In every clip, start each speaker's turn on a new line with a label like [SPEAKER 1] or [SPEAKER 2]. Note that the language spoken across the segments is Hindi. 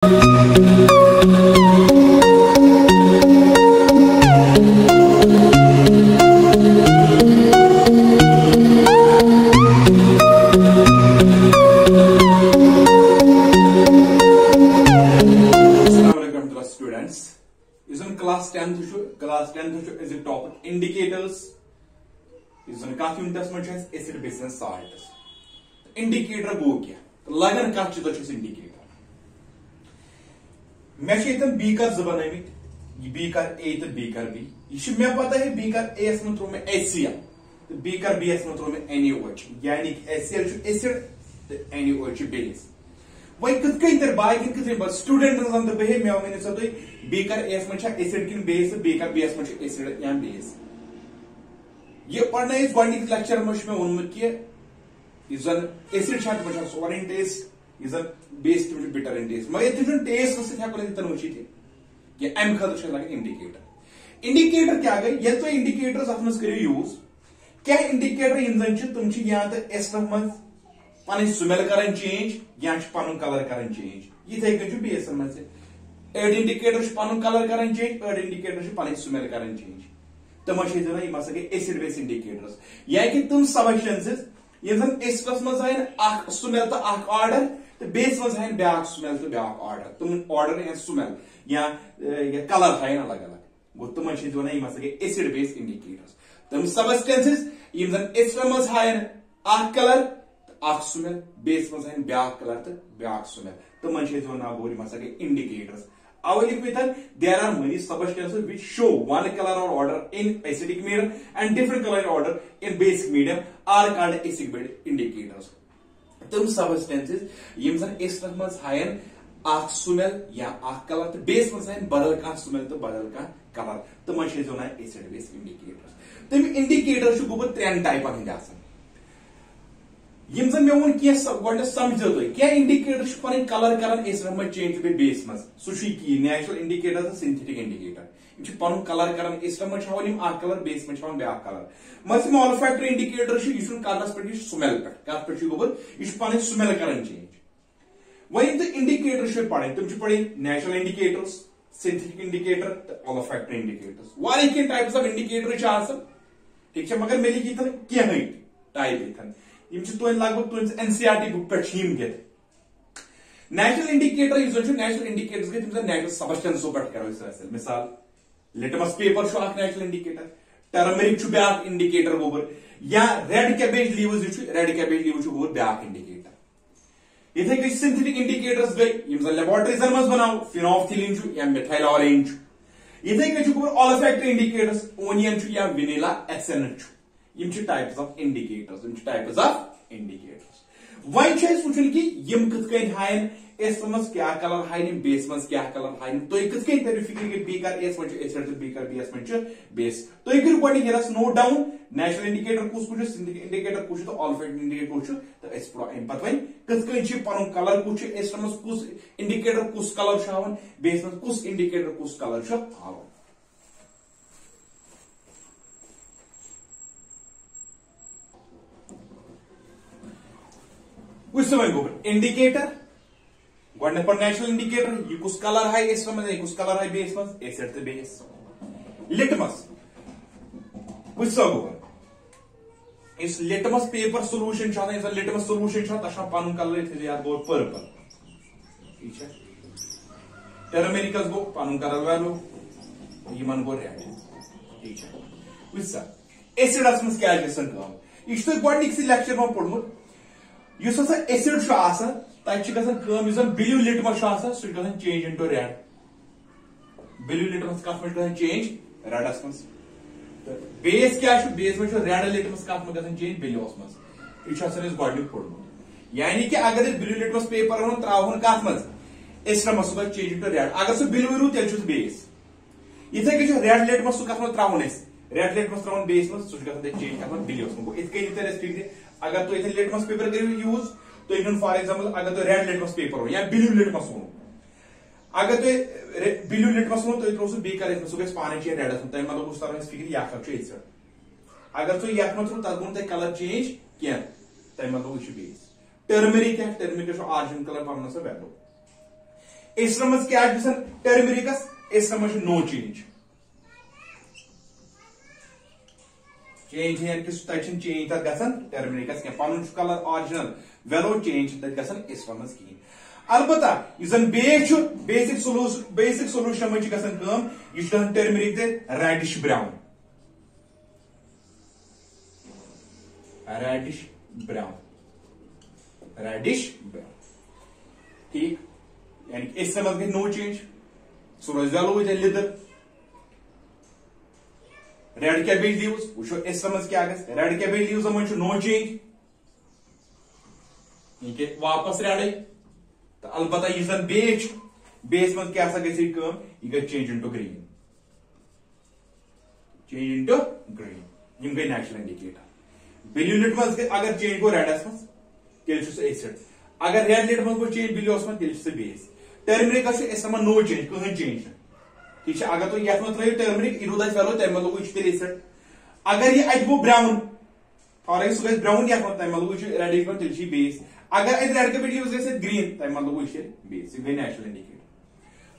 [SPEAKER 1] is a topic indicators. Is on काफी यूनिट्स में चेस acid base and salts. Indicator गो क्या? लगन का चीज़ चेस इंडिकेटर. मैं चेतन बी का ज़बान है ये बी का ए तो बी का बी. ये मैं पता है बी का ए एस में थ्रो में एसिया. तो बी का बी एस में थ्रो में NaOH. यानी एसिया जो एसिड NaOH बेस. वही कित कहीं तर बाय कित कहीं बस स्टूडेंट ने समझ पे है मैं मैंने सब तो बी का एस में छा एसिड किन बेस बी का बी एस में छा एसिड या बेस. ये पढ़ना इस गॉन्डिक लेक्चर में उनमें किए इजन एसिड छाट में सोर इन टेस्ट इजन बेस तुम बिटर इन टेस्ट मगर तुम टेस्ट से क्या कोई इतना ऊंची थी ये एम खतर से लगे इंडिकेटर क्या गई ये तो इंडिकेटर्स अपने करो यूज क्या इंडिकेटर इन तुम या तो एस मन पन स्मेल कर चेंज या पन कलर कर चेंज ये कन बेस मन एड इंडिकेटर पन कलर कर चेंज एड इंडिकेटर पन स्मेल कर चेंज तम गई एसिड बेस इंडिकेटर्स या कि तुम सबस्टेंसेस यम एसिडस मज स्मेल तो ऑर्डर तो बेस मज ब्या स्मेल तो ब्या ऑर्डर तुम ऑर्डर या स्मेल या कलर हाइन अलग अलग गो तुम गई एसिड बेस इंडिकेटर्स तुम सबस्टेंसेस यम एसिड मज हाइन कलर तो स्मेल बेस मज ब्या कलर तो ब्या स्मेल तुम गई indicators. There are many substances which show one color or order in acidic medium and different color or order in basic medium are called acidic indicators. तुम substances यम सन एसिड मज हायन आख स्मेल या आख कलर तो बेस मज हायन बदल का स्मेल तो बदल का कलर तुम एसिड बेस इंडिकेटर्स. तुम इंडिकेटर छु गुबत त्रेन टाइपन हिंद आसन यम जन मे वोन किया गोड समझो तो क्या इंडिकेटर छु पन कलर करन एसिड मज चेंज बे बेस मज सुशी की नेचुरल इंडिकेटर तो सिंथेटिक इंडिकेटर छु पन कलर करन एसिड मज छावन यम आ कलर बेस मज छावन बे कलर मस ऑल्फैक्टरी इंडिकेटर छु यु कलरस पे स्मेल पे कत पे छु गोबर यु पन स्मेल करन चेंज. वही तो इंडिकेटर छु पढ़े तुम छु पढ़े natural indicators synthetic indicator olfactory indicators वाले के टाइप्स ऑफ इंडिकेटर छु आसन ठीक है मगर मेली की तन क्या है टाइप इथन लगभग तुम NCERT बुक पे नेचुरल इंडिकेटर नेचुरल इंडिकेटर्स गई तुम नेचुरल सबस्टेंस पे करो मिसाल litmus paper natural indicator turmeric ब्या इंडिकेटर गोबर या red cabbage leaves red cabbage leave गोबर ब्या इंडिकेटर इथे गई सिंथेटिक इंडिकेटर्स गई लेबोरेटरीज मज बनाओ फिनोल्फथलीन या मिथाइल इथे गई गोबर ऑल्फैक्टरी इंडिकेटर्स ओनियन या vanilla scent types of indicators वही वुचन कि यम कत हाइन एस मज क्या कलर हाइन बेस मज क्या कलर हाइन तुम कत तरो फिक्र कि बी कर एस मज एसिड तो बी कर बी एस मज बेस तुम करो गोड नोट डाउन नेचुरल इंडिकेटर कुछ सिंथेटिक इंडिकेटर कुछ तो ऑल्फैक्टरी इंडिकेटर कुछ तो अम पे कत पन कलर कुछ एसिड मज कुछ इंडिकेटर कुछ कलर हावन बेस मज कुछ इंडिकेटर कुछ कलर हावन. इंडिकेटर गोड पर नेचुरल इंडिकेटर यह कुछ कलर है एसिड मज कुछ कलर है बेस मज एसिड तो बेस. लिटमस कुछ इस litmus paper solution litmus solution पन कलर याद गो पर्पल ठीक है टर्मेरिकस गो पन कलर वैल्यू यमन गो रेड ठीक है. एसिडस मज क्या यह गोडनिक लेक्चर में पढ़मुत एसिड तक ब्लू लिटमस सह change into red blue litmus कत चेंज रेडस मज बेस क्या बेस में रेड लिटमस कत चेंज ब्लूस मज यह गोडनिक पढ़मुत यानी कि अगर ब्लू लिटमस पेपर त्रावन कत मज एसिड मज चेंज इनटू रेड अगर सह ब्लू रू तेल बेस इथे रेड लिटमस सह कत त्रावन रेड लिटमस त्रावन बेस मज सह चेंज कत ब्लूस मज इत अगर तो इतने लिटमस पेपर करो यूज तो इन फॉर एग्जांपल अगर तो रेड लिटमस पेपर हो या ब्लू लिटमस हो अगर तो ब्लू लिटमस हो तो त्रो बी कलर सह पाने चेंज रेडस तम मतलब उस तरह फिक्र यह एसिड अगर तो यह मत तक गो कलर चेंज क्या तम मतलब base turmeric turmeric origin colour पवन वैल्यू एसर मज क्या गसान टर्मरिकस एसर मज नो चेंज चेंज यानी कि चेंज तक गसान टर्मरिकस क्या पन कलर ऑरिजिनल वेलो चेंज तक गसान एसर मज कहीं अलबत्ता बेसिक सोल्यूशन मज गसान टर्मरिक रेडिश ब्राउन ठीक यानी इससे मत गई नो चेंज सो रोज वेलो लिदर रेड कैबेज लीव्स वो इस समझ क्या रेड कैबेज लीव्स मज नो चेंज ये वापस रेड तो अलबत्ता यह बेस मज क्या गई चेंज इनटू ग्रीन यम गई नेचुरल इंडिकेटर बिल्यू लिट मज अगर चेंज गो रेडस मज तेल एसिड अगर रेड लिट मज गो चेंज बिलियोस मज तेल बेस टर्मरिक नो चेंज कहीं चेंज ठीक है अगर तुम ये थो टर्मरिक यह रूद वेलो तम लोग एसिड अगर यह अत गो ब्राउन फॉर सह ब्राउन ये तम लोग रेड तेल बेस अगर अत रेड कैपिट यूज गई ग्रीन तम लोग बेस यह गई नेचुरल इंडिकेटर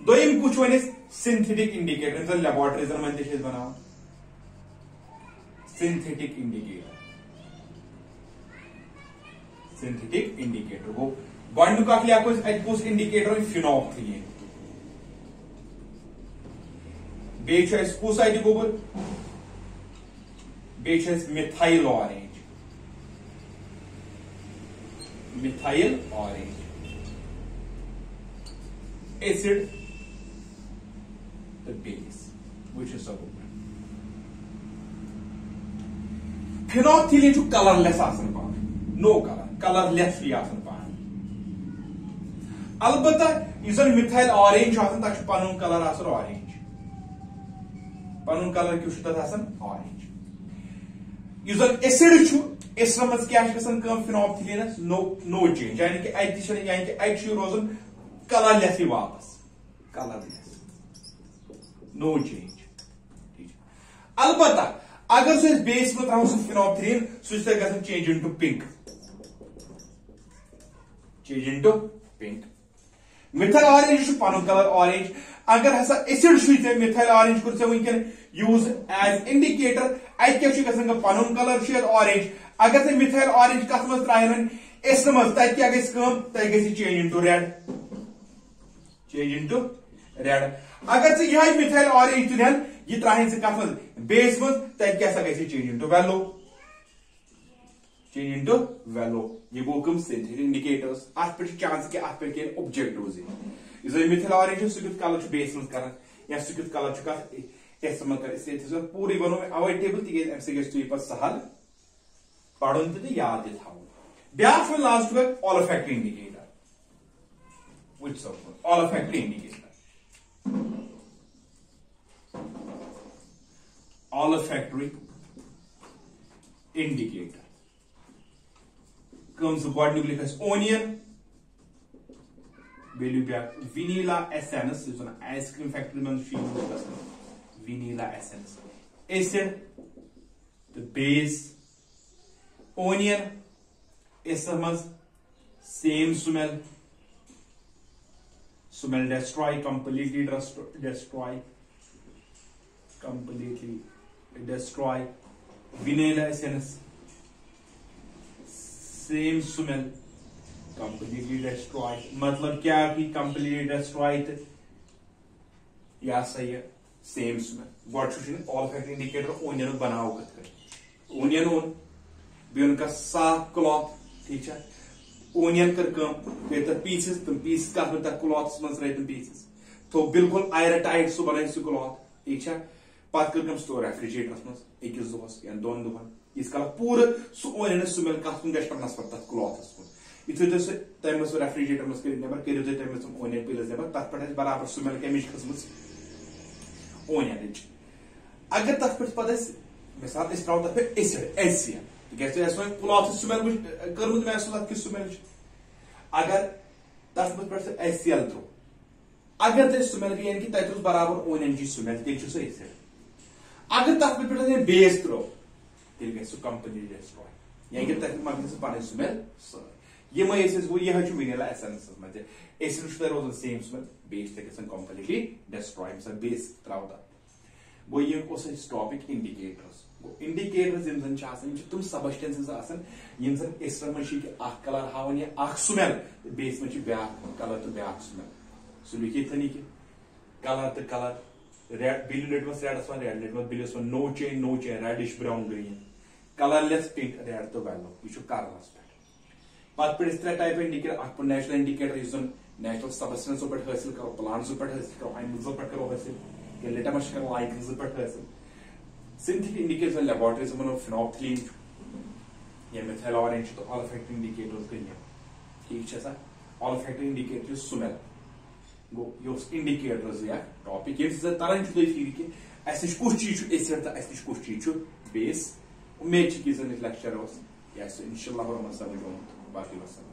[SPEAKER 1] दोम कुछ वन सिंथेटिक इंडिकेटर लेबोरेटरीजन मन बना सिंथेटिक इंडिकेटर गो गोस इंडिकेटर फिनोप्थिलीन कुस गोबर methyl orange acid the base which is subgroup phenolphthalein colourless no colourless अलबत्ता मिथाइल ऑरेंज पन कलर ऑरेंज पन कलर क्यों ऑरेंज एसिड एसर मज क्या फिनोप्थिलीनस नो चेंज यानी कि रोजन कलरलेस वापस कलरलेस नो चेंज अलबत्ता अगर सो बेस में त्रो फिनोप्थिलीन सह change into pink methyl orange पन कलर ऑरेंज अगर हसा एसिड मिथाइल ऑरेंज कर वनकन यूज एज इंडिकेटर अत पन कलर ऑरेंज अगर ते मिथाइल ऑरेंज कत मज त्रायन एस मज तत क्या गई चेंज इनटू रेड अगर से यह मिथाइल ऑरेंज तुन यह त्राहन से कत मज बेस मज तत क्या गई चेंज इनटू वेलो ये गो कम सिंथेटिक इंडिकेटर्स अत पे चांस कि अत पे ऑब्जेक्टिव्स मिथाइल ऑरेंज सह कलर बेस मज कर या सह कलर एस मज पूरी वनो अवे टेबल तम पे सहल पढ़न तो याद ब्या last olfactory indicator olfactory indicator olfactory indicator comes godly लिखा onion value back vanilla essence is an ice cream factory man vanilla essence acid the base onion SMS same smell destroy completely destroy vanilla essence same smell completely destroy मतलब क्या कि completely destroy या सही है same smell what should be olfactory indicator onion बनाओ कत onion बियन का साफ क्लॉथ ठीक है ओनियन कर कम पीसेस तुम पीस कत क्लॉथ मज रह पीसेस तो बिल्कुल आयर टाइट सह बन सह क्लॉथ ठीक है पत कर स्टोर रेफ्रिजरेटरस मज अकिस दोहस या दोन दोहन इस कल पूरे सह ओनियन स्मेल कत कुन गि नस्बर तथ क्लॉथस कुन युथे तम सह रेफ्रिजरेटर मज कर नबर करो तम ओनियन पिलस नबर तथ पे बराबर स्मेल कमिच खसम ओनियन अगर तथ पे पत मिसाल त्रो तथ पे एसिड क्लॉथ स्मेल कर्मुत महसूस कि स्मेल अगर तथ पे एसियल त्रो अगर ते स्मेल गई यानी कि तथ बराबर ओनियन की स्मेल तेल एसिड अगर तथ पे बेस त्रो तेल गो कंपनी डिस्ट्रॉय यानी कि तथ मकल पन स्मेल यह विनिला एसेंस मज एसिड रोजान same base completely destroy base त्राव गो यह टॉपिक इंडिकेटर्स गो इंडिकेटर्स तुम सबस्टेंसेस एसिड मज कलर हावन या स्मेल बेस मज ब्या कलर तो ब्या स्मेल सह लिखित कलर तो कलर रेड बिल litmus reds one red litmus बिलिस one no change reddish brown green colourless pink red तो वेलो यह कलरस पे पे type indicator natural indicator natural सबस्टेंसो पे हासिल करो प्लांट्सो पे हासिल करो एनिमल्सो पे करो हासिल लिटमस करो लाइकेंसो पे हासिल सिंथेटिक इंडिकेटर्स लेबोरेटरीज में फिनोप्थिलीन या मिथाइल ऑरेंज तो ऑलफैक्टरी इंडिकेटर्स गई ठीक है ऑलफैक्टरी इंडिकेटर स्मेल गो यो इंडिकेटर्स या टॉपिक ये तरह फिर कि अस कुछ चीज एसिड तो अस कुछ चीज बेस उम्मीद कि लेक्चर इंशाल्लाह समझ बाकी वसल्लम।